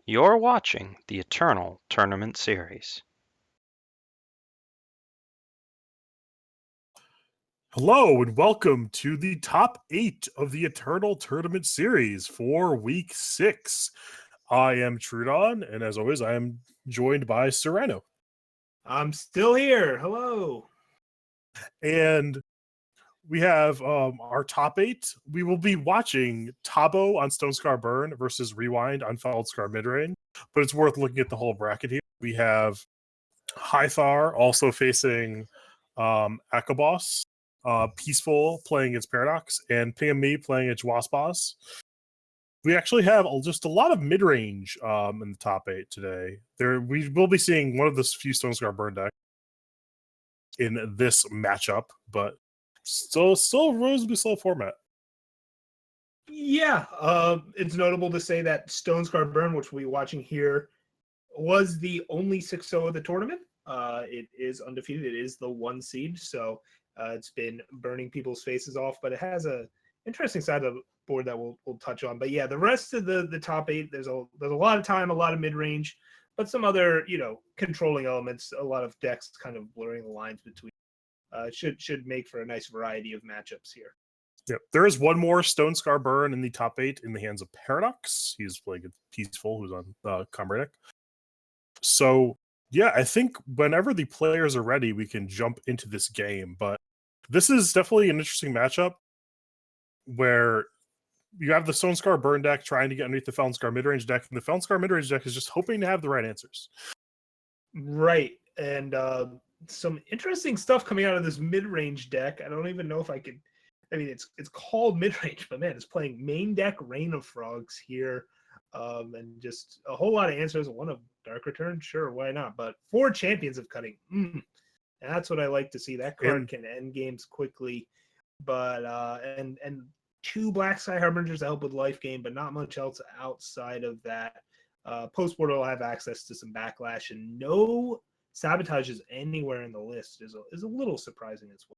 You're watching the Eternal Tournament Series. Hello and welcome to the top 8 of the Eternal Tournament Series for Week 6. I am Truedawn, and as always, I am joined by Rhino. I'm still here. Hello. And we have our top 8. We will be watching Tabo on Stone Scar Burn versus Rewind on Feldscar Midrange, but it's worth looking at the whole bracket here. We have Hythar also facing Akabos. Peaceful playing against Paradox, and PME playing against Waspos. We actually have just a lot of mid-range in the top 8 today. We will be seeing one of the few Stone Scar Burn decks in this matchup, but still relatively slow format. Yeah, it's notable to say that Stone Scar Burn, which we'll be watching here, was the only 6-0 of the tournament. It is undefeated. It is the 1 seed, so it's been burning people's faces off, but it has a interesting side of the board that we'll touch on. But yeah, the rest of the top 8, there's a lot of time, a lot of mid-range, but some other, controlling elements, a lot of decks kind of blurring the lines between. Should make for a nice variety of matchups here. Yep. There is one more Stone Scar Burn in the top 8 in the hands of Paradox. He's playing Peaceful, who's on Comrade deck. So yeah, I think whenever the players are ready, we can jump into this game. But this is definitely an interesting matchup where you have the Stone Scar Burn deck trying to get underneath the Feldscar midrange deck, and the Feldscar midrange deck is just hoping to have the right answers. Right. And some interesting stuff coming out of this mid-range deck. I don't even know if I could. I mean, it's called mid-range, but man, it's playing main deck Rain of Frogs here. And just a whole lot of answers. One of Dark Return, sure, why not? But 4 champions of cutting. And that's what I like to see. That card can end games quickly. But and 2 Black Sky Harbingers to help with life gain, but not much else outside of that. Post Portal will have access to some backlash, and no sabotages anywhere in the list is a little surprising as well.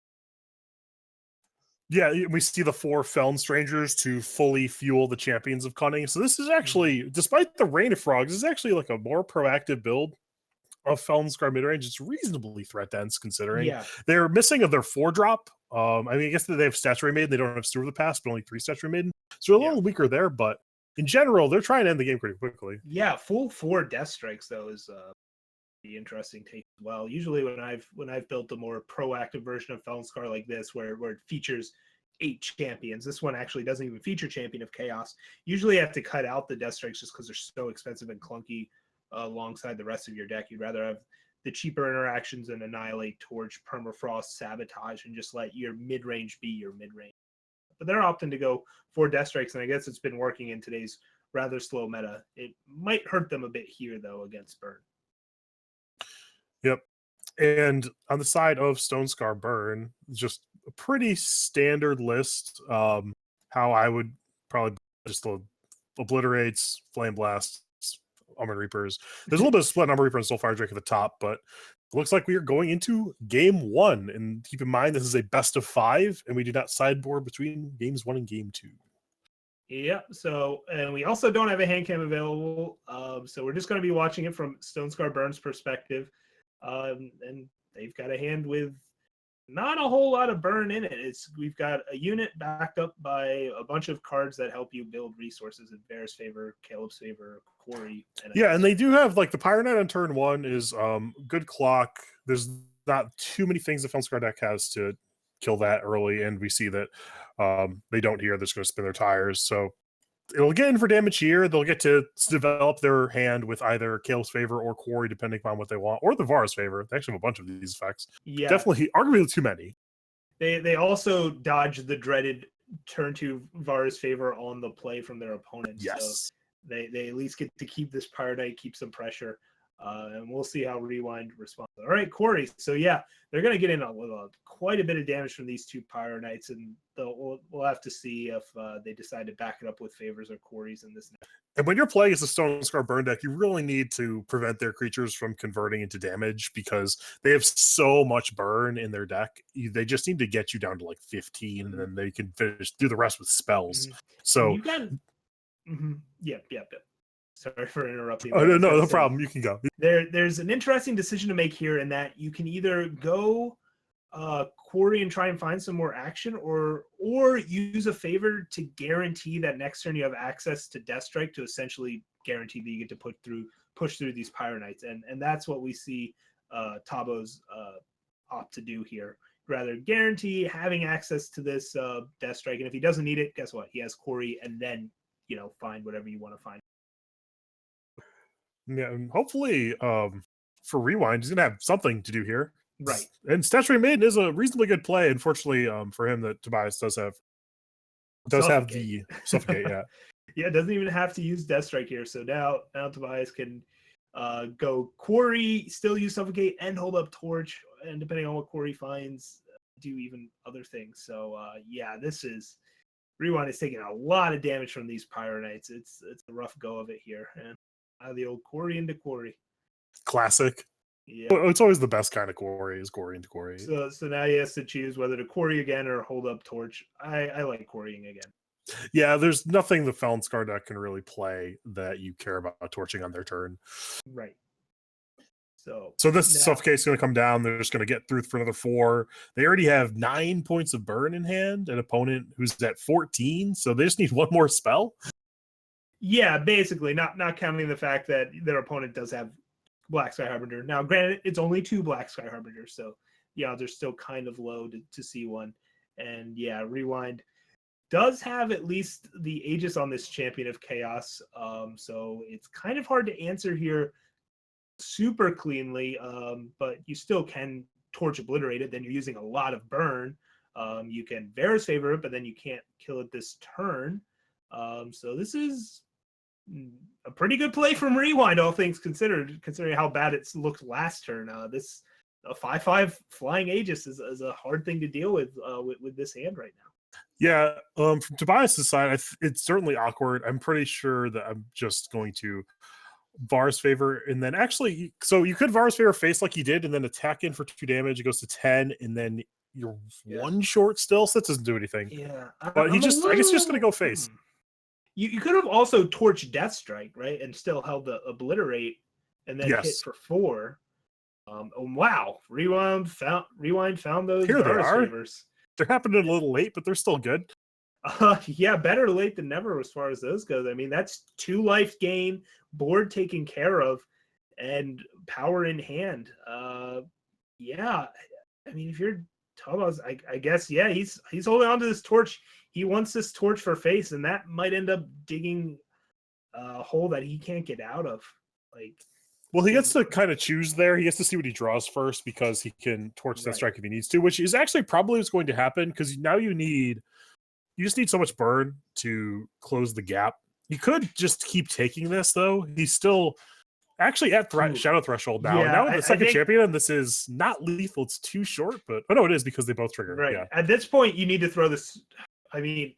Yeah, we see the 4 Feln Strangers to fully fuel the Champions of Cunning. So this is actually, despite the Rain of Frogs, this is actually like a more proactive build of Feln Scar midrange. It's reasonably threat dense considering they're missing of their 4-drop. I mean, I guess they have Statuary Maiden. They don't have Steward of the Past, but only 3 Statuary Maiden. So they're a little weaker there, but in general, they're trying to end the game pretty quickly. Yeah, full 4 Death Strikes, though, is the interesting take as well. Usually when I've built a more proactive version of Feln Scar like this, where it features 8 champions, this one actually doesn't even feature Champion of Chaos. Usually you have to cut out the Death Strikes just because they're so expensive and clunky alongside the rest of your deck. You'd rather have the cheaper interactions and Annihilate, Torch, Permafrost, Sabotage, and just let your mid-range be your mid-range. But they're opting to go for Death Strikes, and I guess it's been working in today's rather slow meta. It might hurt them a bit here, though, against Burn. Yep. And on the side of Stone Scar Burn, just a pretty standard list. How I would probably just obliterates, Flame Blasts, Armored Reapers. There's a little bit of split on Armored Reaper and Soulfire Drake at the top, but it looks like we are going into game 1. And keep in mind, this is a best of 5, and we do not sideboard between games 1 and game 2. Yeah, so, and we also don't have a hand cam available, so we're just going to be watching it from Stone Scar Burn's perspective, and they've got a hand with not a whole lot of burn in it. We've got a unit backed up by a bunch of cards that help you build resources in Bear's favor, Caleb's favor, Corey. And they do have, like, the Pyro Knight on turn 1 is good clock. There's not too many things the Feln Scar deck has to kill that early, and we see that they don't here. They're just going to spin their tires. So it'll get in for damage here. They'll get to develop their hand with either Caleb's favor or Quarry, depending upon what they want, or the Vara's favor. They actually have a bunch of these effects. Yeah, definitely, arguably too many. They also dodge the dreaded turn 2 Vara's favor on the play from their opponents. Yes. So they at least get to keep this Pyro Knight, keep some pressure. And we'll see how Rewind responds. All right, Corey. So yeah, they're going to get in quite a bit of damage from these 2 Pyro Knights, and we'll have to see if they decide to back it up with favors or Corys in this. And when you're playing as a Stone Scar Burn deck, you really need to prevent their creatures from converting into damage because they have so much burn in their deck. They just need to get you down to like 15, and then they can do the rest with spells. So you got, yeah. Sorry for interrupting. Oh, no problem. You can go. There's an interesting decision to make here in that you can either go quarry and try and find some more action, or use a favor to guarantee that next turn you have access to Death Strike to essentially guarantee that you get to push through these Pyro Knights, and that's what we see Tabo's opt to do here. Rather guarantee having access to this Death Strike, and if he doesn't need it, guess what? He has Quarry, and then find whatever you want to find. Yeah, and hopefully for Rewind, he's gonna have something to do here. Right. And Statuary Maiden is a reasonably good play. Unfortunately, for him, that Tobias does have the Suffocate, yeah. Yeah, doesn't even have to use Death Strike here. So now Tobias can go Quarry, still use Suffocate, and hold up Torch, and depending on what Quarry finds, do even other things. So yeah, Rewind is taking a lot of damage from these Pyro Knights. It's a rough go of it here. And the old Quarry into Quarry. Classic. Yeah. Well, it's always the best kind of Quarry, is Quarry into Quarry. So now he has to choose whether to Quarry again or hold up Torch. I like Quarrying again. Yeah, there's nothing the Felonscar deck can really play that you care about torching on their turn. Right. So this Suffocate's going to come down. They're just going to get through for another 4. They already have 9 points of burn in hand, an opponent who's at 14, so they just need one more spell. Yeah, basically, not counting the fact that their opponent does have Black Sky Harbinger. Now, granted, it's only 2 Black Sky Harbingers, so the odds are still kind of low to see one. And yeah, Rewind does have at least the Aegis on this Champion of Chaos, so it's kind of hard to answer here super cleanly, but you still can Torch Obliterate it. Then you're using a lot of burn. You can Varus Favor it, but then you can't kill it this turn. So this is a pretty good play from Rewind, all things considered, considering how bad it looked last turn. This a 5/5 flying Aegis is a hard thing to deal with this hand right now. Yeah, from Tobias' side, it's certainly awkward. I'm pretty sure that I'm just going to Varus Favor, and then actually, so you could Varus Favor face like you did, and then attack in for 2 damage. It goes to 10, and then you're 1 short still, so that doesn't do anything. Yeah, but I guess he's just going to go face. You could have also torched Death Strike, right, and still held the Obliterate, and then hit for 4. Wow, Rewind found those Here Varus Favors. They're happening a little late, but they're still good. Yeah, better late than never as far as those goes. I mean, that's 2 life gain, board taken care of, and power in hand. Yeah, I mean, if you're Tobas, I guess, yeah, he's holding on to this torch. He wants this torch for face, and that might end up digging a hole that he can't get out of. Well, he gets to kind of choose there. He gets to see what he draws first, because he can torch that strike if he needs to, which is actually probably what's going to happen, because now you just need so much burn to close the gap. You could just keep taking this, though. He's still actually at Shadow Threshold now. Yeah, now with the second champion, this is not lethal. It's too short, but it is, because they both trigger. Right. Yeah. At this point, you need to throw this. I mean,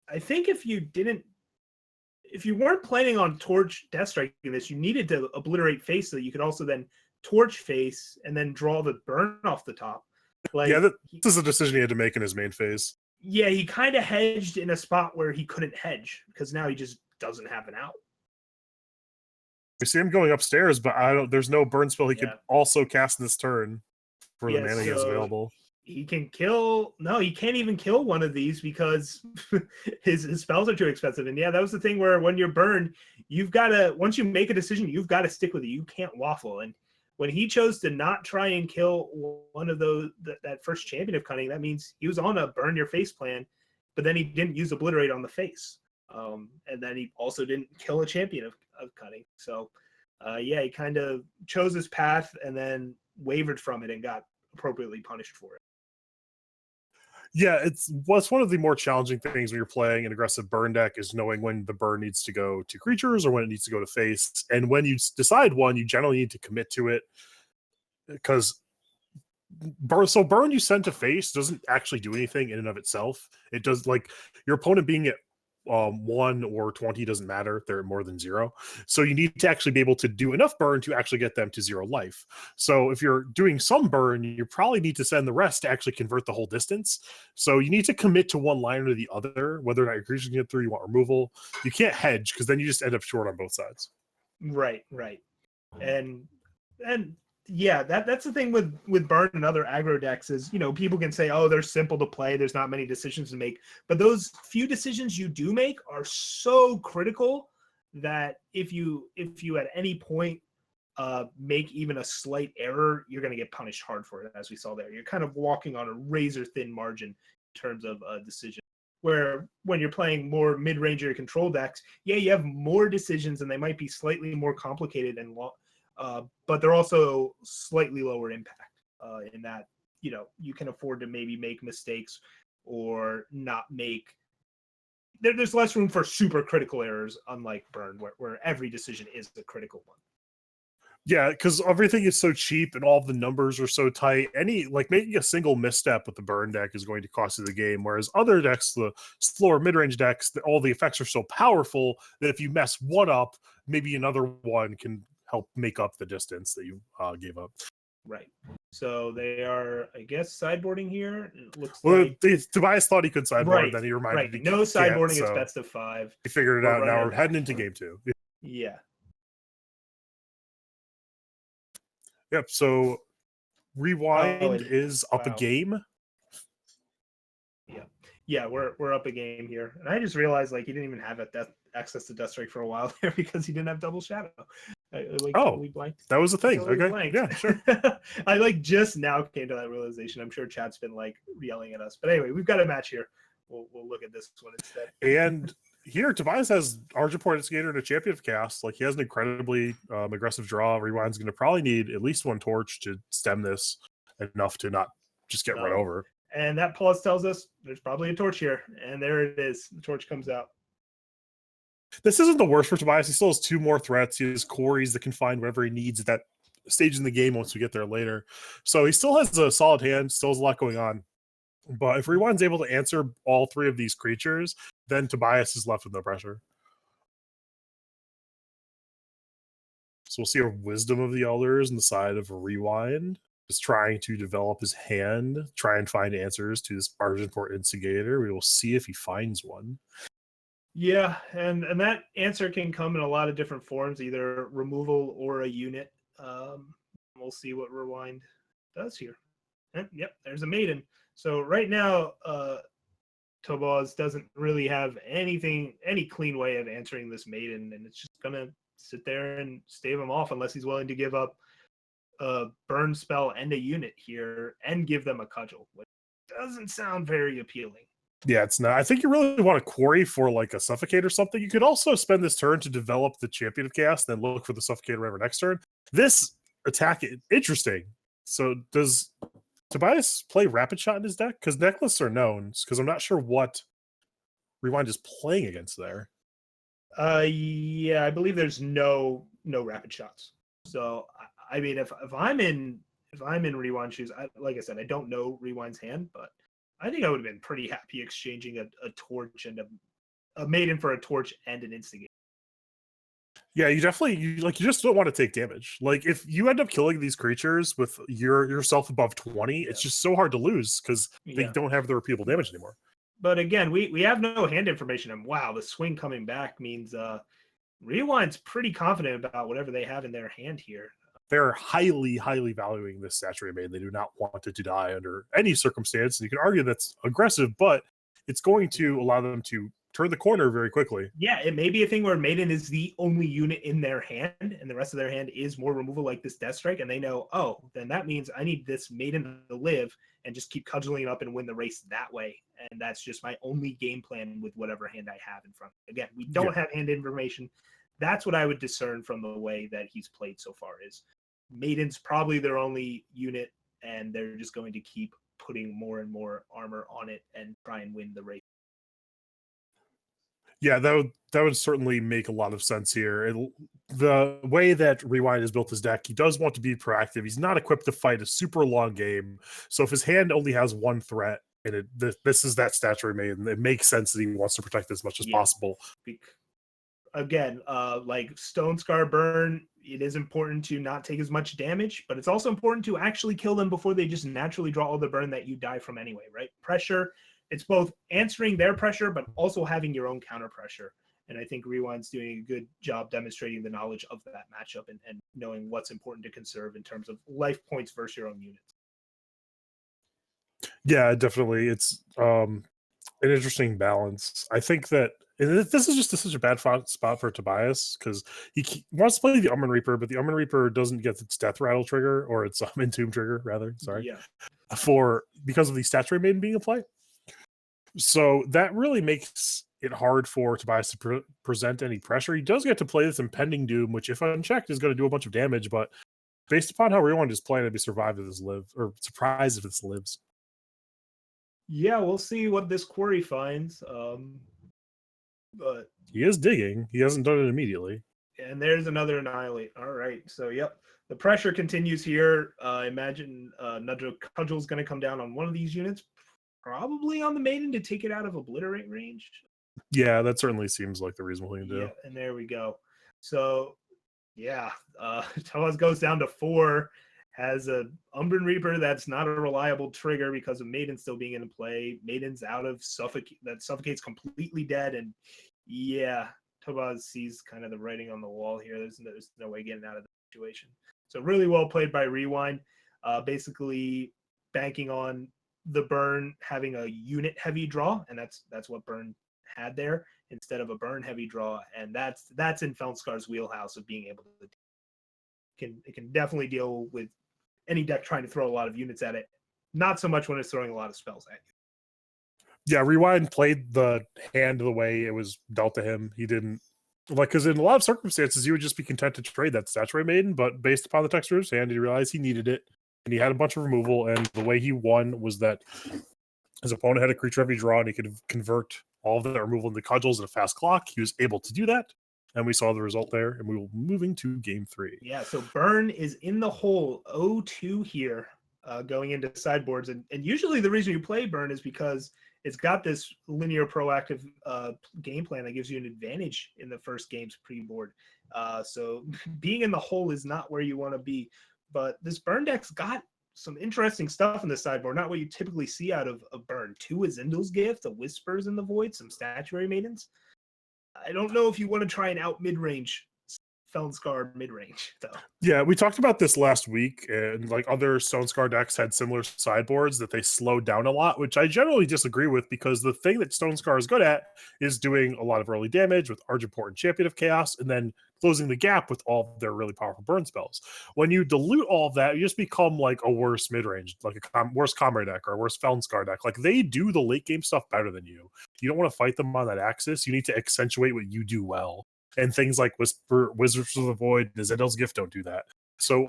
I think if you weren't planning on torch Death Striking this, you needed to obliterate face so that you could also then torch face and then draw the burn off the top. This is a decision he had to make in his main phase. Yeah, he kind of hedged in a spot where he couldn't hedge, because now he just doesn't have an out. We see him going upstairs, but there's no burn spell he could also cast this turn for the mana he has available. He can kill. No, he can't even kill one of these because his spells are too expensive. And yeah, that was the thing where when you're burned, you've got to, once you make a decision, you've got to stick with it. You can't waffle. And when he chose to not try and kill one of those, that first champion of cunning, that means he was on a burn your face plan, but then he didn't use obliterate on the face. And then he also didn't kill a champion of cunning. So yeah, he kind of chose his path and then wavered from it and got appropriately punished for it. Yeah, it's one of the more challenging things when you're playing an aggressive burn deck, is knowing when the burn needs to go to creatures or when it needs to go to face. And when you decide one, you generally need to commit to it, because burn you send to face doesn't actually do anything in and of itself. It does, like, your opponent being at 1 or 20 doesn't matter. They're more than 0. So you need to actually be able to do enough burn to actually get them to 0 life. So if you're doing some burn, you probably need to send the rest to actually convert the whole distance. So you need to commit to one line or the other, whether or not your creatures can get through, you want removal. You can't hedge, because then you just end up short on both sides. Right. And yeah, that's the thing with Burn and other aggro decks is, people can say, oh, they're simple to play, there's not many decisions to make, but those few decisions you do make are so critical that if you at any point make even a slight error, you're going to get punished hard for it, as we saw there. You're kind of walking on a razor thin margin in terms of a decision. Where when you're playing more mid-range or control decks, yeah, you have more decisions and they might be slightly more complicated and but they're also slightly lower impact in that, you can afford to maybe make mistakes or not make. There's less room for super critical errors, unlike Burn, where every decision is a critical one. Yeah, because everything is so cheap and all the numbers are so tight. Making a single misstep with the Burn deck is going to cost you the game. Whereas other decks, the slower mid-range decks, all the effects are so powerful that if you mess one up, maybe another one can help make up the distance that you gave up. Right. So they are, I guess, sideboarding here. It looks like Tobias thought he could sideboard, right, then he reminded me no sideboarding. It's best of 5. He figured it out. Now we're heading into game 2. Yeah. Yep. So Rewind is up a game. Yeah, we're up a game here, and I just realized he didn't even have access to Death Strike for a while there because he didn't have Double Shadow. Totally blanked. That was the thing. Totally okay, blanked. Yeah, sure. I just now came to that realization. I'm sure chat's been yelling at us, but anyway, we've got a match here. We'll look at this one instead. And here, Tobias has Argent Instigator and a Champion of Chaos. He has an incredibly aggressive draw. Rewind's going to probably need at least one torch to stem this enough to not just get run over. And that pause tells us there's probably a torch here. And there it is. The torch comes out. This isn't the worst for Tobias. He still has 2 more threats. He has Quarries that can find whatever he needs at that stage in the game once we get there later. So he still has a solid hand, still has a lot going on. But if Rewind's able to answer all 3 of these creatures, then Tobias is left with no pressure. So we'll see a Wisdom of the Elders on the side of a Rewind. Is trying to develop his hand, try and find answers to this Argent Instigator. We will see if he finds one. Yeah, and that answer can come in a lot of different forms, either removal or a unit. We'll see what Rewind does here. And, yep, there's a Maiden. So right now, Tobaz doesn't really have any clean way of answering this Maiden, and it's just going to sit there and stave him off unless he's willing to give up a burn spell and a unit here and give them a cudgel, which doesn't sound very appealing. Yeah, it's not. I think you really want to quarry for a Suffocate or something. You could also spend this turn to develop the Champion of Chaos, then look for the Suffocator whatever next turn. This attack is interesting. So does Tobias play Rapid Shot in his deck? Because Necklace are known, because I'm not sure what Rewind is playing against there. Yeah, I believe there's no Rapid Shots. So I mean, if I'm in Rewind shoes, like I said, I don't know Rewind's hand, but I think I would have been pretty happy exchanging a torch and a Maiden for a torch and an Instigator. Yeah, you just don't want to take damage. If you end up killing these creatures with yourself above 20, it's just so hard to lose because they don't have the repeatable damage anymore. But again, we have no hand information, and wow, the swing coming back means Rewind's pretty confident about whatever they have in their hand here. They're highly, highly valuing this Saturated Maiden. They do not want it to die under any circumstance. You can argue that's aggressive, but it's going to allow them to turn the corner very quickly. Yeah, it may be a thing where Maiden is the only unit in their hand, and the rest of their hand is more removal like this Death Strike, and they know, oh, then that means I need this Maiden to live and just keep cudgeling up and win the race that way. And that's just my only game plan with whatever hand I have in front. Again, we don't have hand information. That's what I would discern from the way that he's played so far is Maiden's probably their only unit, and they're just going to keep putting more and more armor on it and try and win the race. Yeah, that would certainly make a lot of sense here. The way that Rewind has built his deck, he does want to be proactive. He's not equipped to fight a super long game. So if his hand only has one threat, and this is that Statuary Maiden, it makes sense that he wants to protect as much as possible. Again, like Stone Scar Burn, it is important to not take as much damage, but it's also important to actually kill them before they just naturally draw all the burn that you die from anyway, right? Pressure, it's both answering their pressure, but also having your own counter pressure. And I think Rewind's doing a good job demonstrating the knowledge of that matchup and knowing what's important to conserve in terms of life points versus your own units. Yeah, definitely. It's an interesting balance. I think that this is just such a bad spot for Tobias because he wants to play the Omen Reaper, but the Omen Reaper doesn't get its Death Rattle trigger or its Entomb trigger, rather. Sorry, because of the Statuary Maiden being in play. So that really makes it hard for Tobias to present any pressure. He does get to play this Impending Doom, which, if unchecked, is going to do a bunch of damage. But based upon how Rewind is playing, I'd be surprised if this lives, or surprised if this lives. Yeah, we'll see what this quarry finds. But he is digging. He hasn't done it immediately. And there's another Annihilate. All right. So, yep. The pressure continues here. I imagine another Cudgel's going to come down on one of these units, probably on the Maiden to take it out of Obliterate range. Yeah, that certainly seems like the reasonable thing to do. Yeah, and there we go. So, yeah, Tellus goes down to 4, has a Umbran Reaper that's not a reliable trigger because of Maiden still being in play. Maiden's out of that suffocates completely dead, and yeah, Tobaz sees kind of the writing on the wall here. There's no way getting out of the situation. So really well played by Rewind, basically banking on the burn having a unit heavy draw, and that's what burn had there instead of a burn heavy draw, and that's in Feldscar's wheelhouse of being able to it can definitely deal with any deck trying to throw a lot of units at it. Not so much when it's throwing a lot of spells at you. Yeah, Rewind played the hand the way it was dealt to him. He didn't because in a lot of circumstances you would just be content to trade that Statuary Maiden, but based upon the texture of his hand, he realized he needed it, and he had a bunch of removal, and the way he won was that his opponent had a creature heavy draw, and he could convert all of that removal into cudgels at a fast clock. He was able to do that, and we saw the result there, and we will be moving to game 3. Yeah, so Burn is in the hole 0-2 here, going into sideboards, and usually the reason you play Burn is because it's got this linear proactive game plan that gives you an advantage in the first game's pre-board. So being in the hole is not where you want to be, but this Burn deck's got some interesting stuff in the sideboard, not what you typically see out of a Burn. 2 Azindal's Gift, a Whispers in the Void, some Statuary Maidens. I don't know if you want to try and out mid-range Feldscar mid-range, though. Yeah, we talked about this last week, and like other Stonescar decks had similar sideboards that they slowed down a lot, which I generally disagree with, because the thing that Stonescar is good at is doing a lot of early damage with Argent Port and Champion of Chaos, and then closing the gap with all of their really powerful burn spells. When you dilute all of that, you just become like a worse mid-range, like a worse Comrade deck or a worse Feldscar deck. Like, they do the late game stuff better than you. You don't want to fight them on that axis. You need to accentuate what you do well. And things like Wizards of the Void, and Azindal's Gift don't do that. So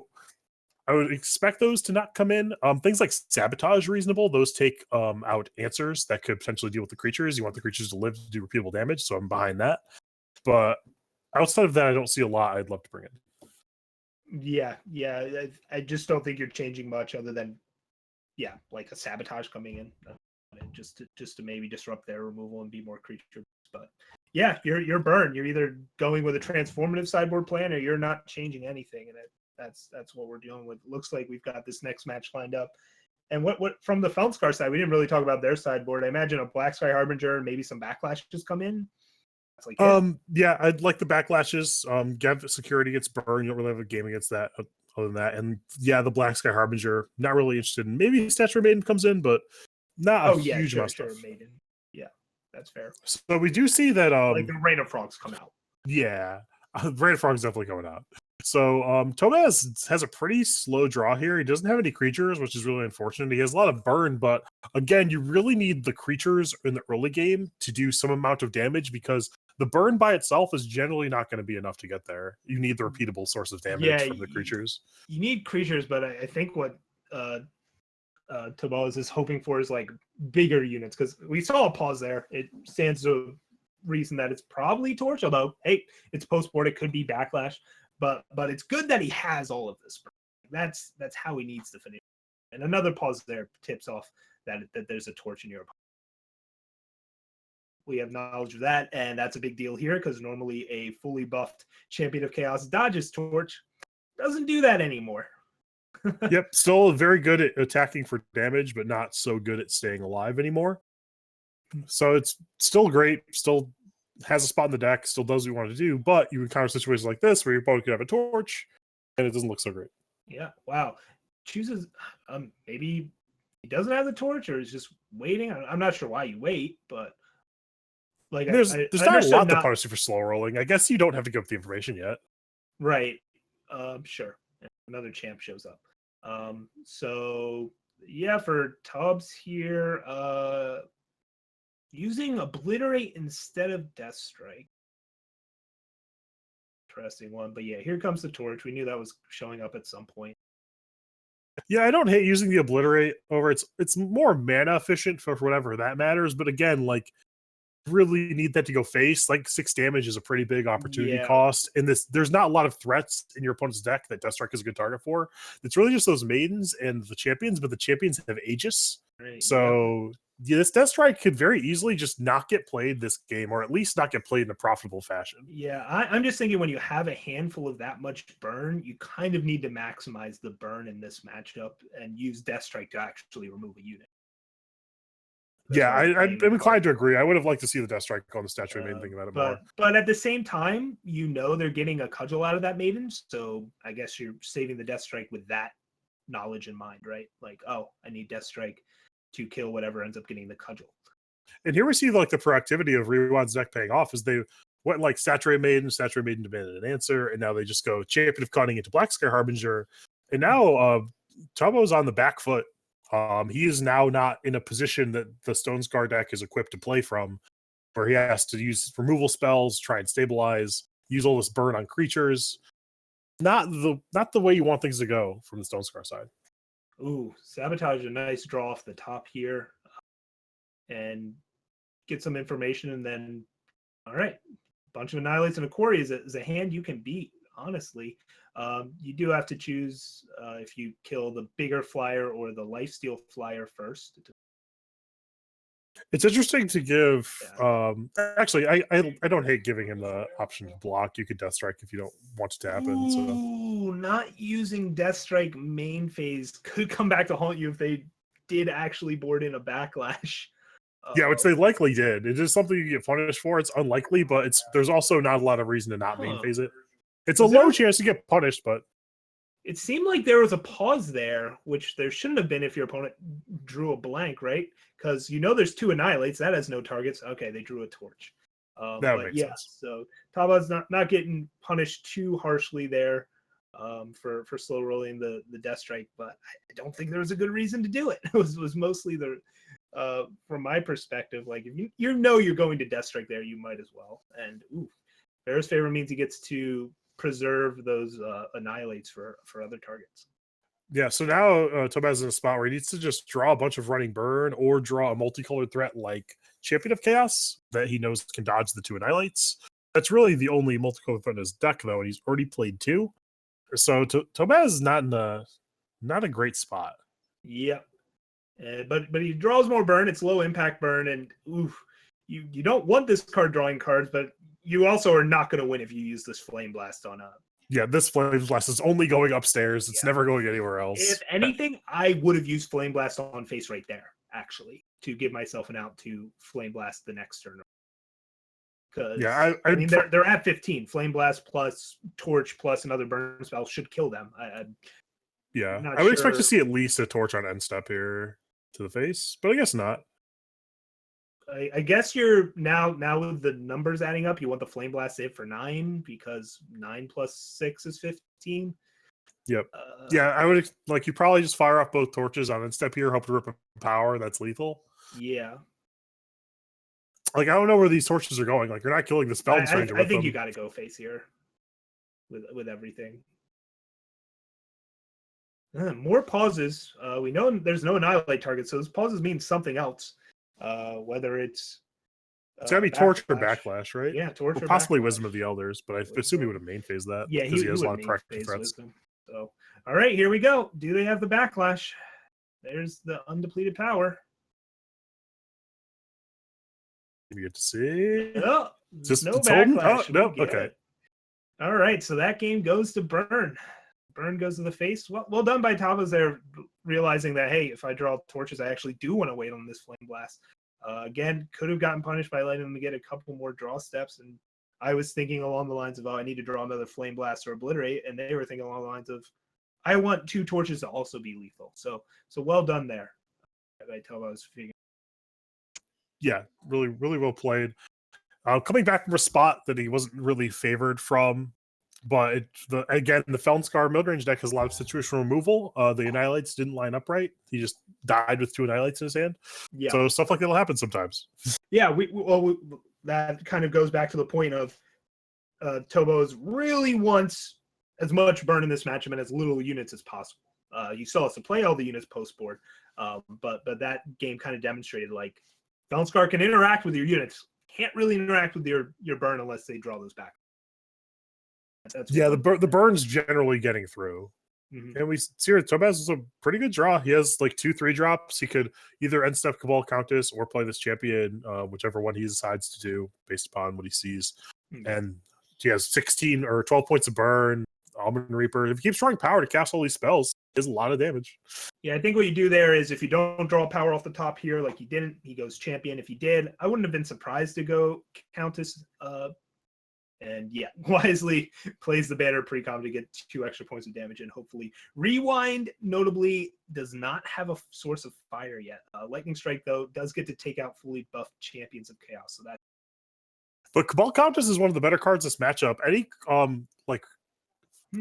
I would expect those to not come in. Things like Sabotage reasonable. Those take out answers that could potentially deal with the creatures. You want the creatures to live to do repeatable damage, so I'm behind that. But outside of that, I don't see a lot I'd love to bring in. Yeah. I just don't think you're changing much other than, like a Sabotage coming in, just to maybe disrupt their removal and be more creature. But yeah, you're Burn. You're either going with a transformative sideboard plan or you're not changing anything, and that's what we're dealing with. Looks like we've got this next match lined up. And what from the Feldscar side, we didn't really talk about their sideboard. I imagine a Black Sky Harbinger and maybe some backlashes come in. That's like yeah, I'd like the backlashes. Get security against Burn. You don't really have a game against that other than that. And yeah, the Black Sky Harbinger, not really interested in. Maybe Statuary Maiden comes in, but not a huge amount of stuff. Maiden. Yeah, that's fair. So we do see that like the Rain of Frogs come out. Yeah, Rain of Frogs definitely coming out. So Tobaz has a pretty slow draw here. He doesn't have any creatures, which is really unfortunate. He has a lot of burn, but again, you really need the creatures in the early game to do some amount of damage, because the burn by itself is generally not going to be enough to get there. You need the repeatable source of damage from the creatures. You need creatures, but I think what Tobaz is hoping for is like bigger units, because we saw a pause there. It stands to reason that it's probably Torch, although hey, it's post-board, it could be Backlash, but it's good that he has all of this. That's how he needs to finish. And another pause there tips off that there's a Torch in your opponent. We have knowledge of that, and that's a big deal here, because normally a fully buffed Champion of Chaos dodges Torch. Doesn't do that anymore. Yep, still very good at attacking for damage, but not so good at staying alive anymore. So it's still great, still has a spot in the deck, still does what you want to do, but you encounter situations like this where your opponent could have a torch, and it doesn't look so great. Yeah. Wow. Chooses maybe he doesn't have the torch, or is just waiting. I'm not sure why you wait, but like There's I not a understood lot to punish you for slow rolling. I guess you don't have to give up the information yet. Right. Sure. Another champ shows up. So yeah, for Tubbs here, using Obliterate instead of Death Strike. Interesting one. But yeah, here comes the torch. We knew that was showing up at some point. Yeah, I don't hate using the Obliterate over. It's more mana efficient for whatever that matters. But again, like, really need that to go face. Like 6 damage is a pretty big opportunity cost. And there's not a lot of threats in your opponent's deck that Death Strike is a good target for. It's really just those maidens and the champions, but the champions have Aegis. Right. So yeah, this Death Strike could very easily just not get played this game, or at least not get played in a profitable fashion. Yeah, I'm just thinking when you have a handful of that much burn, you kind of need to maximize the burn in this matchup and use Death Strike to actually remove a unit. Yeah, I'm inclined to agree. I would have liked to see the Death Strike on the statue maiden, thinking about it more. But at the same time, they're getting a cudgel out of that maiden, so I guess you're saving the Death Strike with that knowledge in mind, right? Like, oh, I need Death Strike to kill whatever ends up getting the cudgel. And here we see like the proactivity of Rewild's deck paying off, as they went like Saturate Maiden demanded an answer, and now they just go Champion of Cunning into Black Scare Harbinger, and now Tubbo's on the back foot. He is now not in a position that the Stone Scar deck is equipped to play from, where he has to use removal spells, try and stabilize, use all this burn on creatures. Not the way you want things to go from the Stone Scar side. Ooh, Sabotage, a nice draw off the top here, and get some information, and then all right, bunch of Annihilates and a Quarry is a hand you can beat. Honestly, you do have to choose if you kill the bigger flyer or the lifesteal flyer first. It's interesting to give. Actually, I don't hate giving him the option to block. You could Death Strike if you don't want to tap in. So, not using Death Strike main phase could come back to haunt you if they did actually board in a backlash. Yeah, which they likely did. It is something you get punished for. It's unlikely, but there's also not a lot of reason to not main phase it. It's a low chance to get punished, but it seemed like there was a pause there, which there shouldn't have been if your opponent drew a blank, right? Because there's 2 Annihilates. That has no targets. Okay, they drew a torch. That makes sense. So Taba's not getting punished too harshly there for slow rolling the Death Strike, but I don't think there was a good reason to do it. It was mostly from my perspective, like if you're going to Death Strike there, you might as well. And Bear's Favor means he gets to preserve those Annihilates for other targets. Yeah, so now Tobaz is in a spot where he needs to just draw a bunch of running burn or draw a multicolored threat like Champion of Chaos that he knows can dodge the 2 Annihilates. That's really the only multicolored threat in his deck, though, and he's already played 2. So Tobaz is not a great spot. Yep. But he draws more burn. It's low impact burn, and you don't want this card drawing cards, but you also are not going to win if you use this Flame Blast on a. Yeah, this Flame Blast is only going upstairs. It's never going anywhere else. If anything, I would have used Flame Blast on face right there, actually, to give myself an out to Flame Blast the next turn. Because I mean, they're at 15. Flame Blast plus Torch plus another burn spell should kill them. I would expect to see at least a Torch on end step here to the face, but I guess not. I guess you're now with the numbers adding up, you want the Flame Blast save for 9 because 9 plus 6 is 15. Yep. I would you probably just fire off both torches on end step here, hope to rip a power that's lethal. Yeah. Like, I don't know where these torches are going. Like, you're not killing the spell stranger. I think you got to go face here with everything. More pauses. We know there's no Annihilate target, so those pauses mean something else. Whether it's gotta be Torch or Backlash, right? Yeah, Torch or possibly Backlash. Wisdom of the Elders, but I assume he would have main phased that. Yeah, because he has a lot of practice threats. Wisdom. So, all right, here we go. Do they have the Backlash? There's the undepleted power. You get to see. Oh, just no Backlash. Oh, no, okay. All right, so that game goes to Burn. Burn goes to the face. Well done by Tabas there, realizing that, hey, if I draw torches, I actually do want to wait on this Flame Blast. Again, could have gotten punished by letting them get a couple more draw steps. And I was thinking along the lines of, oh, I need to draw another Flame Blast or Obliterate. And they were thinking along the lines of, I want 2 torches to also be lethal. So well done there. I tell I was figuring. Yeah, really, really well played. Coming back from a spot that he wasn't really favored from, but the Felnscar mid-range deck has a lot of situational removal. The Annihilates didn't line up right. He just died with 2 Annihilates in his hand. Yeah. So stuff like that'll happen sometimes. Yeah, that kind of goes back to the point of Tobos really wants as much burn in this matchup and as little units as possible. You saw us to play all the units post board, but that game kind of demonstrated like Felnscar can interact with your units, can't really interact with your burn unless they draw those back. The burn's generally getting through. Mm-hmm. And we see here Tobaz is a pretty good draw. He has like 2-3 drops. He could either end step Cabal Countess or play this champion, whichever one he decides to do based upon what he sees. Mm-hmm. And he has 16 or 12 points of burn, Almond Reaper. If he keeps drawing power to cast all these spells, it does a lot of damage. Yeah, I think what you do there is if you don't draw power off the top here, like he didn't, he goes champion. If he did, I wouldn't have been surprised to go Countess. And yeah, wisely plays the banner pre-com to get 2 extra points of damage. And hopefully Rewind, notably, does not have a source of fire yet. Lightning Strike, though, does get to take out fully buffed Champions of Chaos. So that. But Cabal Countess is one of the better cards this matchup. Any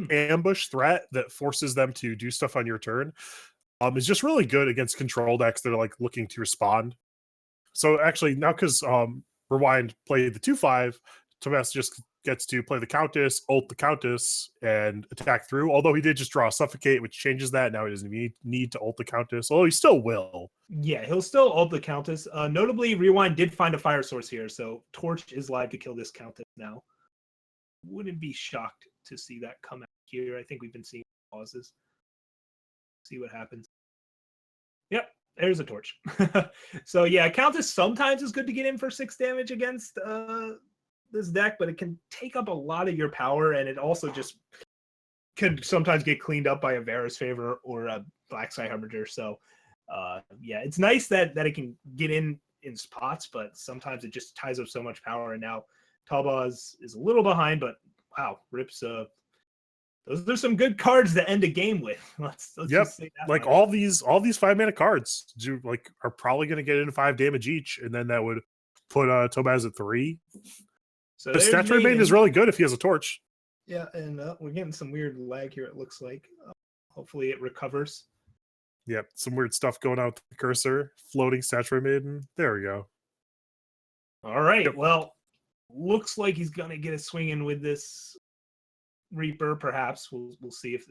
ambush threat that forces them to do stuff on your turn is just really good against control decks that are like looking to respond. So actually now because Rewind played the 2/5, Tomas just gets to play the Countess, ult the Countess, and attack through. Although he did just draw a Suffocate, which changes that. Now he doesn't need to ult the Countess, although he still will. Yeah, he'll still ult the Countess. Notably, Rewind did find a fire source here, so Torch is live to kill this Countess now. Wouldn't be shocked to see that come out here. I think we've been seeing pauses. See what happens. Yep, there's a Torch. So yeah, Countess sometimes is good to get in for 6 damage against this deck, but it can take up a lot of your power, and it also just could sometimes get cleaned up by a Varus Favor or a Black Sky Harbinger. So yeah, it's nice that it can get in spots, but sometimes it just ties up so much power. And now Talbaz is a little behind, but wow, Rips those are some good cards to end a game with. Let's just say that like all these 5-mana cards are probably going to get in 5 damage each, and then that would put Tobaz at 3. So the Statuary Maiden is really good if he has a torch. Yeah, and we're getting some weird lag here, it looks like. Hopefully it recovers. Yep, some weird stuff going on with the cursor. Floating Statuary Maiden. There we go. All right, yep. Well, looks like he's going to get a swing in with this Reaper, perhaps. We'll see if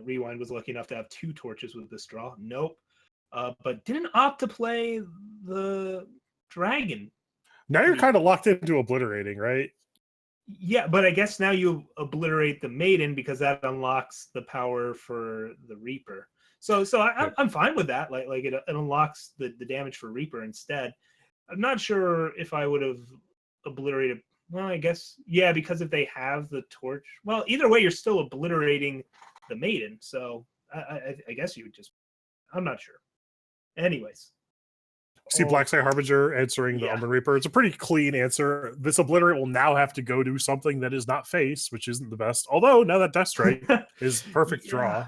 Rewind was lucky enough to have 2 torches with this draw. Nope. But didn't opt to play the Dragon. Now you're kind of locked into obliterating, right? Yeah, but I guess now you obliterate the Maiden because that unlocks the power for the Reaper. So I'm fine with that. Like it unlocks the damage for Reaper instead. I'm not sure if I would have obliterated. Well, I guess yeah, because if they have the torch, well, either way, you're still obliterating the Maiden. So I guess you would just. I'm not sure. Anyways. See Black Sky Harbinger answering the Almond Reaper. It's a pretty clean answer. This Obliterate will now have to go do something that is not face, which isn't the best. Although now that Death Strike is perfect draw.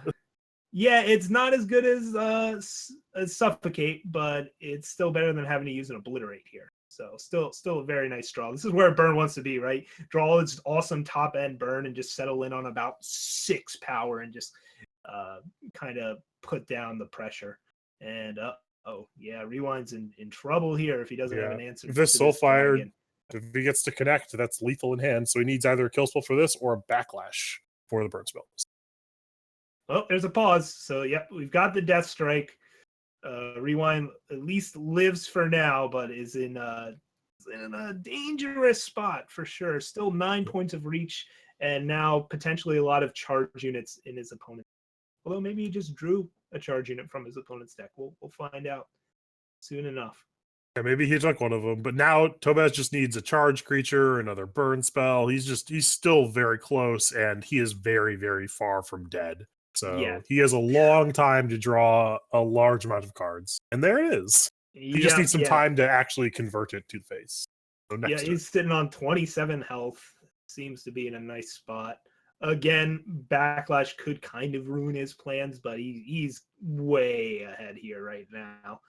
Yeah, it's not as good as Suffocate, but it's still better than having to use an Obliterate here. So still a very nice draw. This is where burn wants to be, right? Draw its awesome top end burn and just settle in on about 6 power and just kind of put down the pressure. And oh, yeah, Rewind's in trouble here if he doesn't have an answer. This Soulfire, if he gets to connect, that's lethal in hand. So he needs either a kill spell for this or a backlash for the burn spells. Oh, there's a pause. So, yep, we've got the Death Strike. Rewind at least lives for now, but is in a dangerous spot for sure. Still 9 points of reach, and now potentially a lot of charge units in his opponent. Although maybe he just drew a charge unit from his opponent's deck. We'll find out soon enough. Yeah, maybe he took one of them, but now Tobaz just needs a charge creature, another burn spell. He's still very close, and he is very, very far from dead. So he has a long time to draw a large amount of cards. And there it is. He just needs some time to actually convert it to the face. So yeah, he's sitting on 27 health. Seems to be in a nice spot. Again, backlash could kind of ruin his plans, but he's way ahead here right now.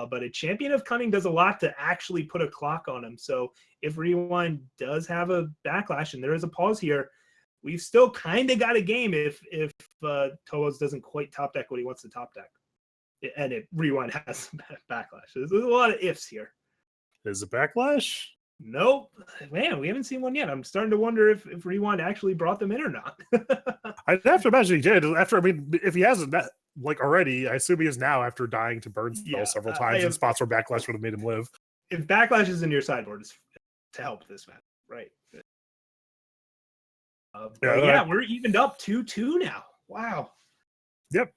But a champion of cunning does a lot to actually put a clock on him. So if Rewind does have a backlash and there is a pause here, we've still kind of got a game if Tobos doesn't quite top deck what he wants to top deck. And if Rewind has backlash. There's a lot of ifs here. Is it backlash? Nope. Man, we haven't seen one yet. I'm starting to wonder if Rewind actually brought them in or not. I'd have to imagine he did. If he hasn't already, I assume he is now after dying to burn spell several times in spots where backlash would have made him live. If backlash is in your sideboard, it's to help this match, right? We're evened up 2-2 now. Wow. Yep.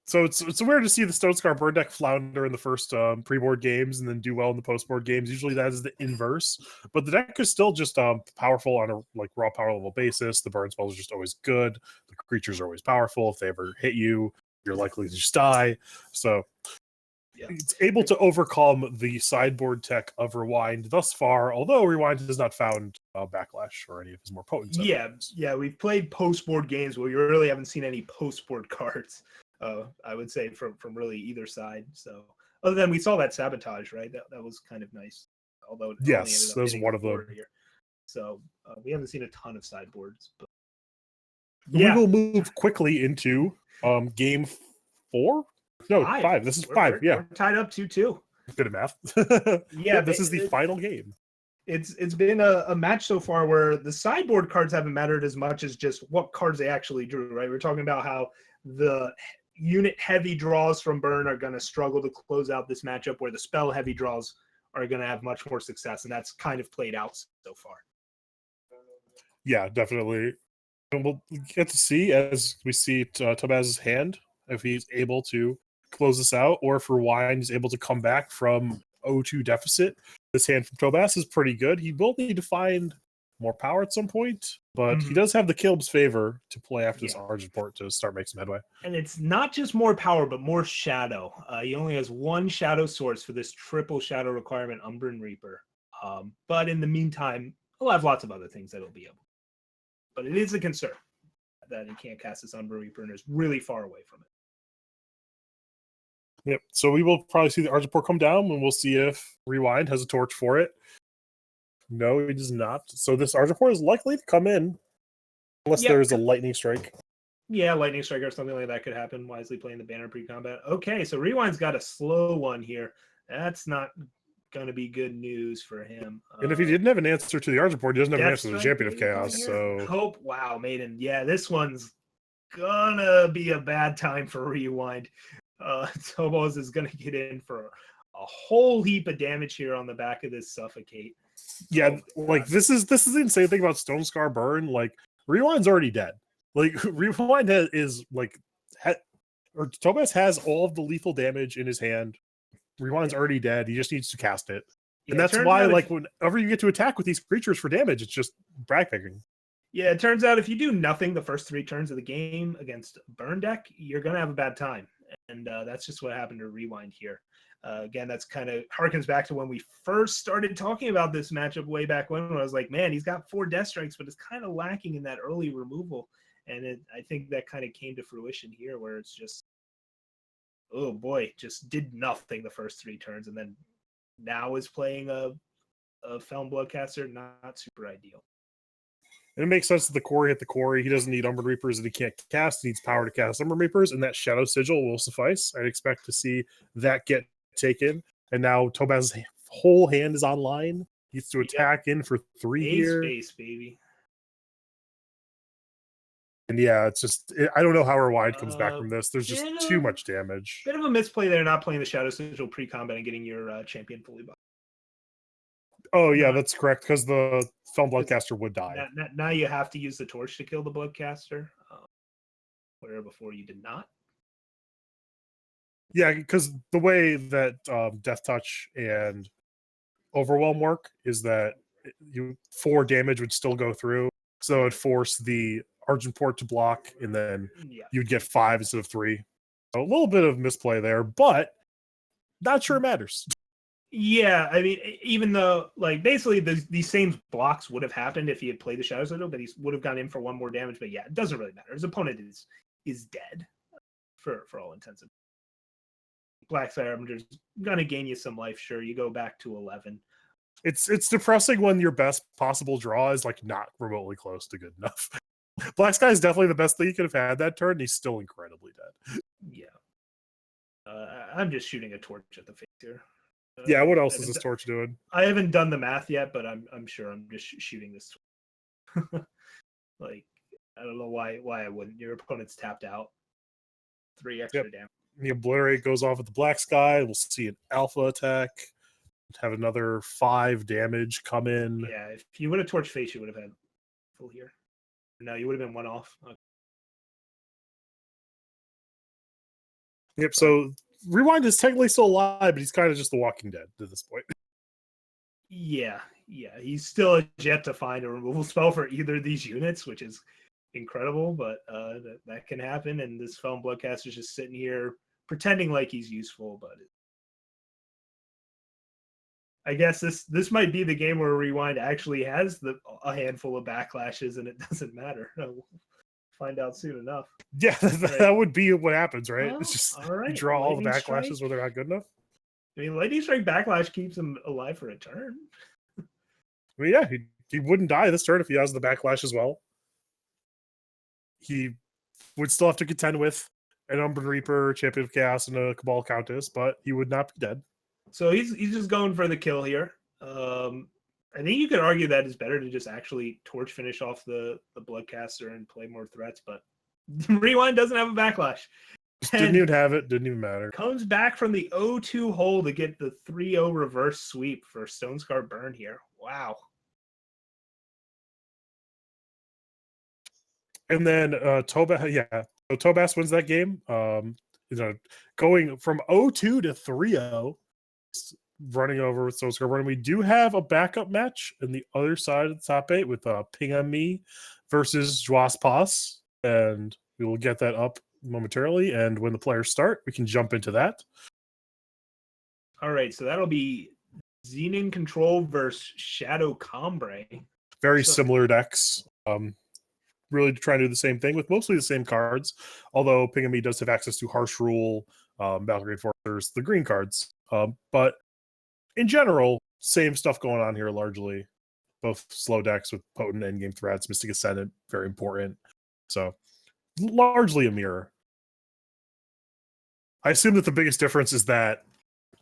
So it's weird to see the Stone Scar Burn deck flounder in the first pre-board games and then do well in the post-board games. Usually that is the inverse, but the deck is still just powerful on a raw power level basis. The burn spells are just always good. The creatures are always powerful. If they ever hit you, you're likely to just die. So it's able to overcome the sideboard tech of Rewind thus far, although Rewind has not found backlash or any of his more potent sideboards. Yeah, we've played post-board games where you really haven't seen any post-board cards. I would say from really either side. So other than we saw that sabotage, right? That was kind of nice. Although yes, that was one of them. Here. So we haven't seen a ton of sideboards. But we will move quickly into game 4. No, 5. This is 5. We're tied up 2-2. Good at math. This is the final game. It's been a match so far where the sideboard cards haven't mattered as much as just what cards they actually drew, right? We're talking about how the unit heavy draws from burn are going to struggle to close out this matchup, where the spell heavy draws are going to have much more success, and that's kind of played out so far. Yeah, definitely. And we'll get to see as we see Tobaz's hand, if he's able to close this out, or if Rewind is able to come back from 0-2 deficit. This hand from Tobaz is pretty good. He will need to find more power at some point, but he does have the Kilb's favor to play after this Argent Port to start making some headway. And it's not just more power, but more shadow. He only has one shadow source for this triple shadow requirement, Umbran Reaper. But in the meantime, he'll have lots of other things that he'll be able. But it is a concern that he can't cast this Umbran Reaper and is really far away from it. Yep. So we will probably see the Argent Port come down, and we'll see if Rewind has a torch for it. No, he does not. So this Argent Port is likely to come in, unless there's a Lightning Strike. Yeah, Lightning Strike or something like that could happen. Wisely playing the banner pre-combat. Okay, so Rewind's got a slow one here. That's not going to be good news for him. And if he didn't have an answer to the Argent Port, he doesn't have an answer to the Champion of Chaos. So Hope, wow, Maiden. Yeah, this one's gonna be a bad time for Rewind. Tobos is gonna get in for a whole heap of damage here on the back of this Suffocate. Yeah, this is the insane thing about Stone Scar Burn. Like, Rewind's already dead. Like, Rewind Tobaz has all of the lethal damage in his hand. Rewind's already dead. He just needs to cast it. And that's why, whenever you get to attack with these creatures for damage, it's just brag picking. Yeah, it turns out if you do nothing the first 3 turns of the game against Burn deck, you're going to have a bad time. And that's just what happened to Rewind here. Again, that's kind of harkens back to when we first started talking about this matchup way back when I was like, man, he's got 4 Death Strikes, but it's kind of lacking in that early removal. And I think that kind of came to fruition here, where it's just, oh boy, just did nothing the first 3 turns, and then now is playing a Felon Bloodcaster, not super ideal. And it makes sense that the Quarry hit the Quarry. He doesn't need Umbran Reapers that he can't cast. He needs power to cast Umbran Reapers, and that Shadow Sigil will suffice. I'd expect to see that get taken. And now Tobaz's whole hand is online. He needs to attack in for 3 here. Space, baby. And yeah, it's just, I don't know how Rewind comes back from this. There's just too much damage. Bit of a misplay there, not playing the Shadow Sigil pre-combat and getting your champion fully buffed. Oh, yeah, that's correct, because the Felon Bloodcaster would die. Now you have to use the torch to kill the Bloodcaster, where before you did not. Yeah, because the way that Death Touch and Overwhelm work is that 4 damage would still go through, so it would force the Argent Port to block, and then you'd get 5 instead of 3. So a little bit of misplay there, but not sure it matters. Yeah, I mean, even though, like, basically these same blocks would have happened if he had played the Shadow Citadel, but he would have gone in for one more damage. But yeah, it doesn't really matter. His opponent is dead for all intents and Black Scavenger's gonna gain you some life. Sure, you go back to 11. It's depressing when your best possible draw is like not remotely close to good enough. Black Sky is definitely the best thing he could have had that turn. And he's still incredibly dead. Yeah, I'm just shooting a torch at the face here. Yeah, what else is this torch doing? I haven't done the math yet, but I'm sure I'm just shooting this. Like, I don't know why I wouldn't. Your opponent's tapped out. 3 extra damage. The Obliterate goes off with the Black Sky. We'll see an Alpha attack. Have another 5 damage come in. Yeah, if you would have torch face, you would have had full here. No, you would have been 1 off. Okay. Yep, so Rewind is technically still alive, but he's kind of just the Walking Dead at this point. Yeah, he's still yet to find a removal spell for either of these units, which is incredible, but that can happen. And this Felon Bloodcaster is just sitting here pretending like he's useful, but I guess this might be the game where Rewind actually has a handful of backlashes, and it doesn't matter. We'll find out soon enough. Yeah, that would be what happens, right? Well, it's just all right. you draw all the Lightning backlashes Strike. where they're not good enough. I mean, Lightning Strike backlash keeps him alive for a turn. I mean, yeah, he wouldn't die this turn if he has the backlash as well. He would still have to contend with an Umbran Reaper, Champion of Chaos, and a Cabal Countess, but he would not be dead. So he's just going for the kill here. I think you could argue that it's better to just actually torch finish off the Bloodcaster and play more threats, but Rewind doesn't have a backlash. Didn't even have it, didn't even matter. Comes back from the 0-2 hole to get the 3-0 reverse sweep for Stonescar Burn here. Wow. And then Tobas, so Tobas wins that game. Going from 0-2 to 3-0, running over with Stonescar Burn. We do have a backup match in the other side of the top 8 with Ping on Me versus Joas Pas, and we will get that up momentarily. And when the players start, we can jump into that. All right, so that'll be Xenon Control versus Shadow Combre. Very similar decks. Really trying to do the same thing with mostly the same cards, although Pingami does have access to Harsh Rule, Valkyrie Enforcers, the green cards. But in general, same stuff going on here largely. Both slow decks with potent endgame threats, Mystic Ascendant, very important. So largely a mirror. I assume that the biggest difference is that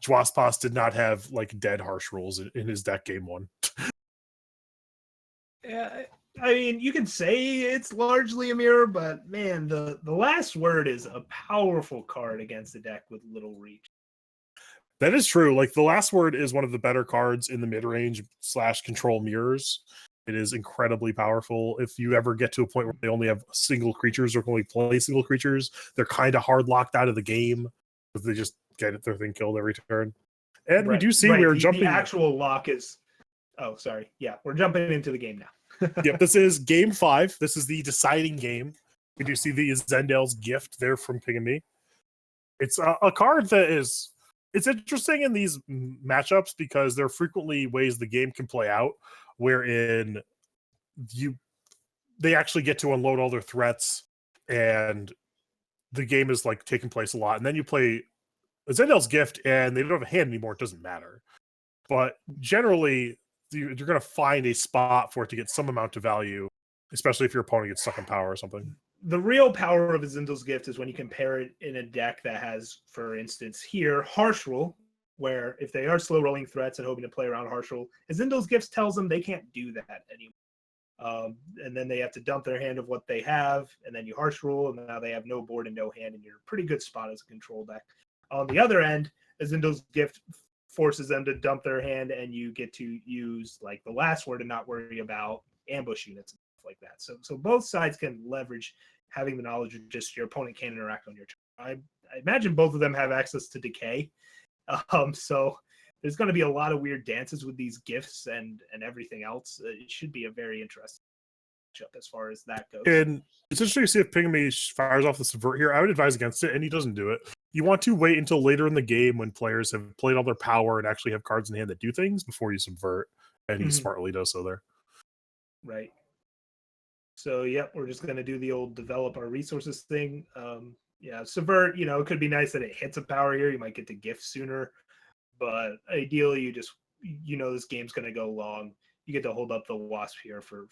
Joas did not have like dead Harsh Rules in his deck game 1. Yeah, I mean, you can say it's largely a mirror, but man, the last word is a powerful card against a deck with little reach. That is true. Like the last word is one of the better cards in the mid-range / control mirrors. It is incredibly powerful. If you ever get to a point where they only have single creatures or can only play single creatures, they're kind of hard locked out of the game because they just get their thing killed every turn. And we do see we're jumping. The actual lock is. Oh, sorry. Yeah, we're jumping into the game now. Yep, this is game 5. This is the deciding game. We do see the Zendel's Gift there from Pingami. It's a card that is. It's interesting in these matchups because there are frequently ways the game can play out wherein they actually get to unload all their threats and the game is like taking place a lot. And then you play Zendel's Gift and they don't have a hand anymore. It doesn't matter. But generally, you're going to find a spot for it to get some amount of value, especially if your opponent gets stuck in power or something. The real power of Zendel's Gift is when you compare it in a deck that has, for instance, here, Harsh Rule, where if they are slow rolling threats and hoping to play around Harsh Rule, Zendel's Gift tells them they can't do that anymore. And then they have to dump their hand of what they have, and then you Harsh Rule, and now they have no board and no hand, and you're a pretty good spot as a control deck. On the other end, Zendel's Gift forces them to dump their hand, and you get to use like the last word and not worry about ambush units and stuff like that. So both sides can leverage having the knowledge of just your opponent can't interact on your turn. I imagine both of them have access to decay. So there's going to be a lot of weird dances with these gifts and everything else. It should be a very interesting. matchup as far as that goes. And it's interesting to see if Pygmy fires off the Subvert here. I would advise against it, and he doesn't do it. You want to wait until later in the game when players have played all their power and actually have cards in hand that do things before you Subvert, and he smartly does so there. Right. So, we're just going to do the old develop our resources thing. Subvert, it could be nice that it hits a power here. You might get to gift sooner, but ideally you just, this game's going to go long. You get to hold up the Wasp here for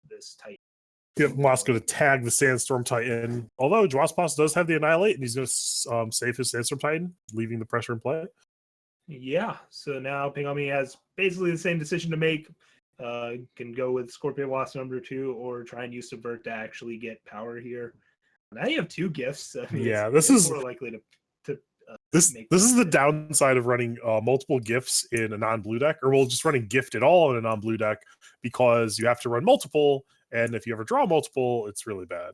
this Titan. Wasp going to tag the Sandstorm Titan. Although Dwaspas does have the Annihilate, and he's going to save his Sandstorm Titan, leaving the pressure in play. Yeah, so now Pygmy has basically the same decision to make. Can go with Scorpion Wasp number 2 or try and use Subvert to actually get power here. Now you have 2 gifts. I mean, this is more likely to this is the downside of running multiple gifts in a non-blue deck, or just running gift at all in a non-blue deck, because you have to run multiple, and if you ever draw multiple, it's really bad.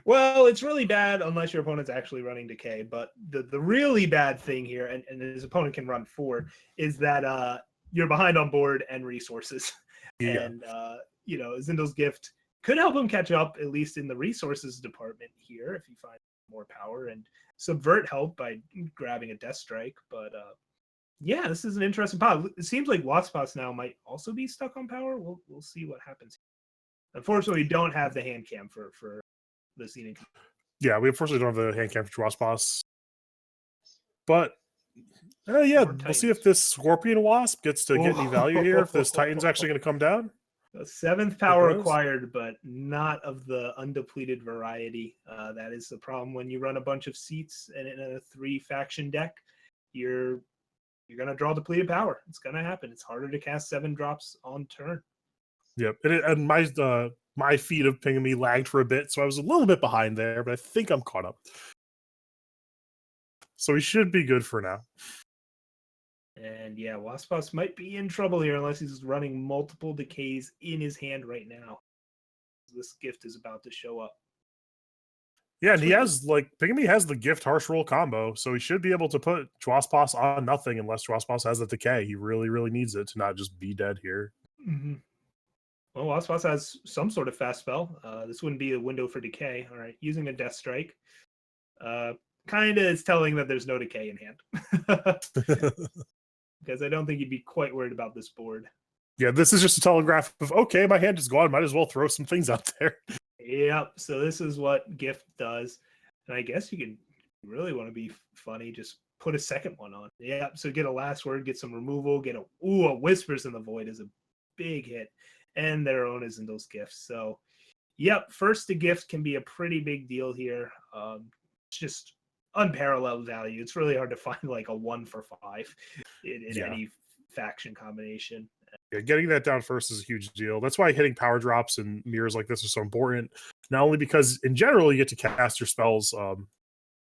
Well, it's really bad unless your opponent's actually running Decay. But the really bad thing here, and his opponent can run 4, is that you're behind on board and resources. Yeah. And Zyndel's Gift could help him catch up, at least in the resources department here, if you find more power, and Subvert help by grabbing a Death Strike. But this is an interesting pot. It seems like Waspas now might also be stuck on power. We'll see what happens. Unfortunately, we don't have the hand cam for the seating. Yeah, we unfortunately don't have the hand cam for Waspas. But we'll see if this Scorpion Wasp gets to get any value here, if this Titan's actually going to come down. The 7th power acquired, but not of the undepleted variety. That is the problem when you run a bunch of seats and in a 3-faction deck. You're going to draw depleted power. It's going to happen. It's harder to cast 7 drops on turn. Yep, and my feed of Pygmy lagged for a bit, so I was a little bit behind there, but I think I'm caught up. So we should be good for now. And Waspas might be in trouble here unless he's running multiple Decays in his hand right now. This gift is about to show up. Yeah, and he has, Pygmy has the gift harsh roll combo, so he should be able to put Dwaspas on nothing unless Dwaspas has the Decay. He really, really needs it to not just be dead here. Mm-hmm. Well, Waspas has some sort of fast spell. This wouldn't be a window for Decay. All right, using a Death Strike. Kind of is telling that there's no Decay in hand. Because I don't think you'd be quite worried about this board. Yeah, this is just a telegraph of, okay, my hand is gone. Might as well throw some things out there. Yep, so this is what Gift does. And I guess you really want to be funny, just put a second one on. Yeah, so get a last word, get some removal, get a Whispers in the Void is a big hit. And their own is Zyndel's Gift. So, first to gift can be a pretty big deal here. It's just unparalleled value. It's really hard to find like a 1 for 5 in any faction combination. Yeah, getting that down first is a huge deal. That's why hitting power drops and mirrors like this are so important. Not only because in general you get to cast your spells, you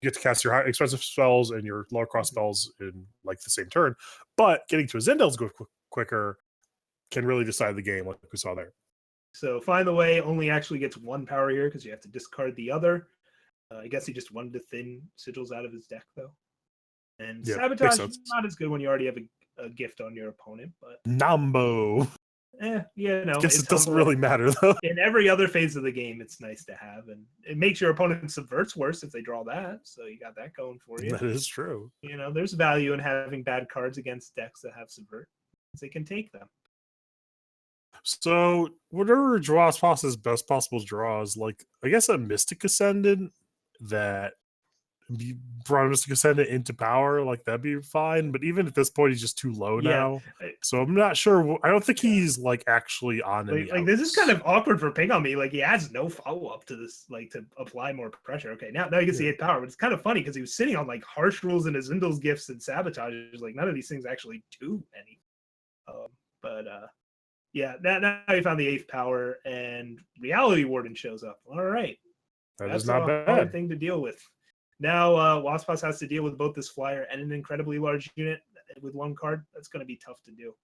get to cast your high expensive spells and your lower cost spells in like the same turn, but getting to a Zyndel's quicker can really decide the game, like we saw there. So Find the Way only actually gets 1 power here because you have to discard the other. I guess he just wanted to thin sigils out of his deck, though. And Sabotage is not as good when you already have a gift on your opponent, but Nambo. Guess it doesn't really matter, though. In every other phase of the game, it's nice to have, and it makes your opponent subverts worse if they draw that, so you got that going for you. That is true. There's value in having bad cards against decks that have subvert. They can take them. So, whatever Dwaspas's best possible draws, I guess a Mystic Ascendant that brought Mystic Ascendant into power, that'd be fine. But even at this point, he's just too low now. So I'm not sure. I don't think he's actually on any. This is kind of awkward for Pygmy. He has no follow up to this, to apply more pressure. Okay, now you can see 8 power, but it's kind of funny because he was sitting on harsh rules and his Zyndel's Gifts and Sabotages. None of these things actually do any. Now you found the 8th power and Reality Warden shows up. All right. That's not a bad. hard thing to deal with. Now Waspas has to deal with both this flyer and an incredibly large unit with 1 card. That's going to be tough to do.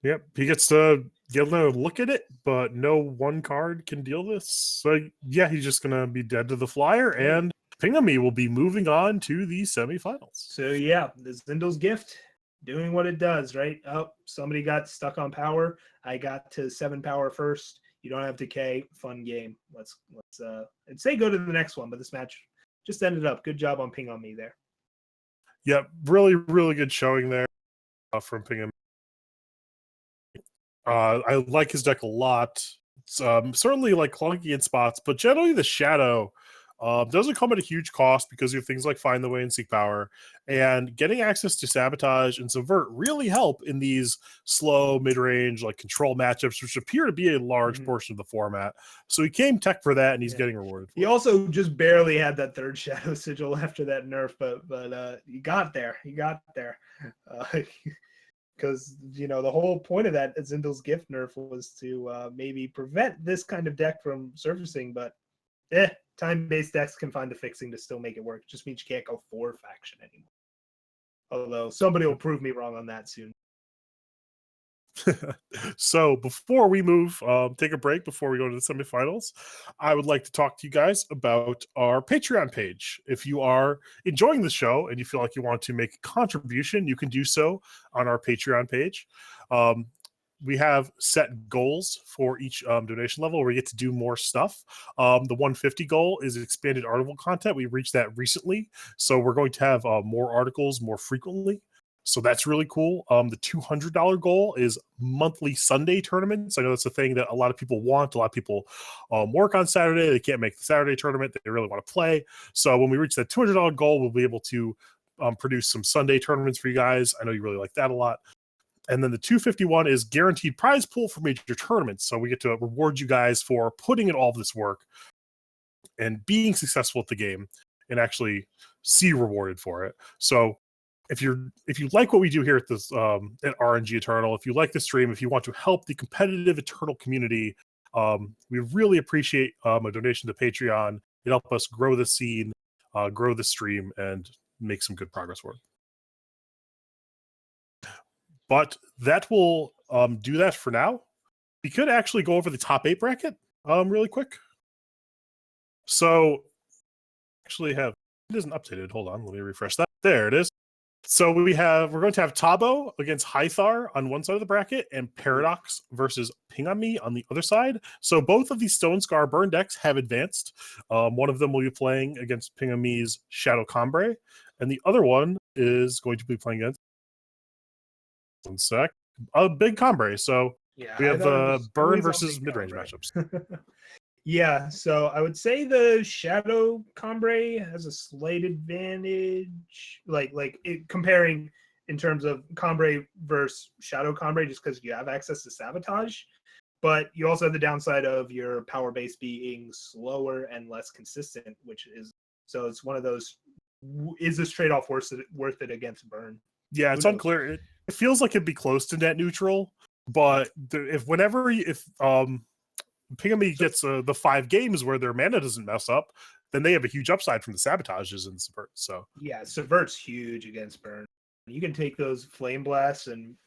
Yep, he gets to get a look at it, but no 1 card can deal this. So he's just going to be dead to the flyer, and Pygmy will be moving on to the semifinals. So the Zyndel's Gift doing what it does, right? Oh, somebody got stuck on power. I got to 7 power first. You don't have decay. Fun game. Let's I'd say go to the next one, but this match just ended up. Good job on Ping on Me there. Yep, really, really good showing there from Ping on Me. I like his deck a lot. It's certainly like clunky in spots, but generally the Shadow doesn't come at a huge cost because you have things like Find the Way and Seek Power, and getting access to Sabotage and Subvert really help in these slow, mid-range, like control matchups, which appear to be a large portion of the format. So he came tech for that, and he's getting rewarded for He it. also just barely had that third Shadow Sigil after that nerf, but you got there. You got there. Because the whole point of that Zindal's Gift nerf was to maybe prevent this kind of deck from surfacing, but time-based decks can find the fixing to still make it work. It just means you can't go 4 faction anymore. Although somebody will prove me wrong on that soon. So before we move, take a break before we go to the semifinals, I would like to talk to you guys about our Patreon page. If you are enjoying the show and you feel like you want to make a contribution, you can do so on our Patreon page. We have set goals for each donation level where we get to do more stuff. The 150 goal is expanded article content. We reached that recently, so we're going to have more articles more frequently. So that's really cool. The $200 goal is monthly Sunday tournaments. I know that's a thing that a lot of people want. A lot of people work on Saturday. They can't make the Saturday tournament. They really want to play. So when we reach that $200 goal, we'll be able to produce some Sunday tournaments for you guys. I know you really like that a lot. And then the 251 is guaranteed prize pool for major tournaments. So we get to reward you guys for putting in all of this work and being successful at the game and actually see rewarded for it. So if you like what we do here at this at aReNGee Eternal, if you like the stream, if you want to help the competitive Eternal community, we really appreciate a donation to Patreon. It helps us grow the scene, grow the stream, and make some good progress for it. But that will do that for now. We could actually go over the top 8 bracket really quick. So actually it isn't updated. Hold on, let me refresh that. There it is. So we're going to have Tabo against Hythar on one side of the bracket and Paradox versus Ping on Me on the other side. So both of these Stone Scar Burn decks have advanced. One of them will be playing against Ping on Me's Shadow Combre, and the other one is going to be playing against one sec. A big Combre. So we have Burn versus mid-range matchups. Yeah, so I would say the Shadow Combre has a slight advantage, comparing in terms of Combre versus Shadow Combre, just because you have access to Sabotage. But you also have the downside of your power base being slower and less consistent, so it's one of those. Is this trade-off worth it against Burn? Yeah, it's unclear. It feels like it'd be close to net neutral, but if Ping on Me gets the 5 games where their mana doesn't mess up, then they have a huge upside from the sabotages and Subvert. So yeah, Subvert's huge against Burn. You can take those Flame Blasts and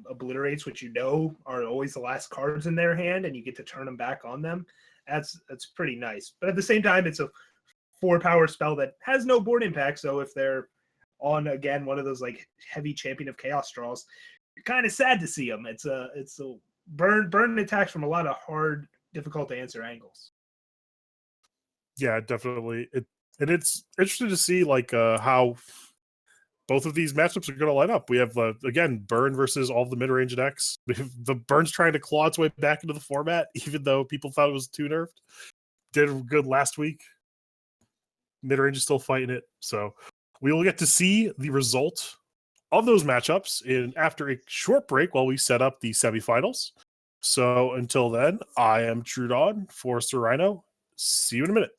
Obliterates, which are always the last cards in their hand, and you get to turn them back on them. That's pretty nice. But at the same time, it's a 4-power spell that has no board impact. So if they're on again one of those like heavy Champion of Chaos draws, you're kind of sad to see them. It's a burn attacks from a lot of hard, difficult to answer angles. Yeah, definitely. It's interesting to see how both of these matchups are going to line up. We have again Burn versus all the mid-range decks. The Burn's trying to claw its way back into the format, even though people thought it was too nerfed. Did good last week. Mid-range is still fighting it, so we will get to see the result of those matchups after a short break while we set up the semifinals. So until then, I am Truedawn for Rhino. See you in a minute.